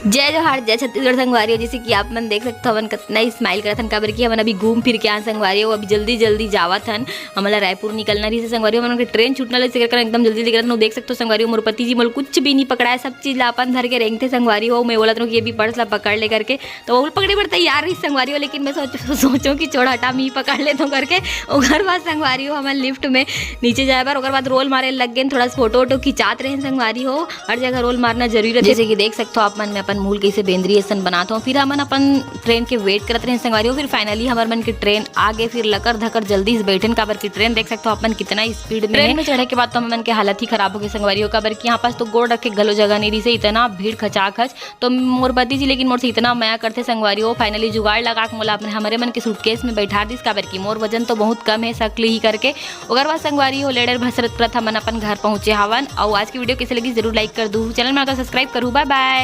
जय जोहार, जय छत्तीसगढ़ संगवारी हो। जैसे कि आप मन देख सकते हो हमन कितना ही स्माइल करत हन, काबर कि हमन अभी घूम फिर के आन संगवारी हो। अभी जल्दी जल्दी जावत हन, हमला रायपुर निकलना रही से संगवारी हो। हमन के ट्रेन छूटना ले से एकदम जल्दी निकलत हो। देख सकते हो संगवारी हो, मोर पति जी मोल कुछ भी नहीं पकड़ाए, सब चीज ला अपन धर के रेंगते संगवारी हो। मैं बोलत हूँ कि ये भी पर्स ला पकड़ ले करके, तो वो पकड़े पर तैयार रही संगवारी हो। लेकिन मैं सोचो कि छोड़ हटा मी पकड़ ले तो करके ओकर बाद संगवारी हो हमन लिफ्ट में नीचे जाए बार, ओकर बाद रोल मारे लग गए। थोड़ा फोटो वोटो खिंचात रहे संगवारी हो। हर जगह रोल मारना जरूरी है। जैसे कि देख सकते हो आप मन में अपन मूल कैसे बेंद्री ऐसन बनाता हूँ। फिर हमन अपन ट्रेन के वेट करते रहे संगवारी हो। फिर फाइनली हमार मन की ट्रेन आगे, फिर लकर धकर जल्दी से बैठे काबर की ट्रेन देख सकते हो अपन कितना स्पीड में। ट्रेन में चढ़े के बाद तो मन के हालत ही खराब हो गई संगवारी हो, काबर की यहाँ पास तो गोड़ रखे गलो जगह नहीं रही से, इतना भीड़ खचाखच। तो मोर पति जी लेकिन मोर से इतना माया करते संगवारी हो। फाइनली जुगाड़ लगा के मोला अपने हमारे मन के सूटकेस में बैठा दिस, काबर की मोर वजन तो बहुत कम है सकली ही करके। ओकर बाद संगवारी हो लेडर भसरत प्रथा मन अपन घर पहुंचे हवन। और आज की वीडियो कैसे लगी जरूर लाइक कर दू, चैनल में सब्सक्राइब करूँ। Bye bye.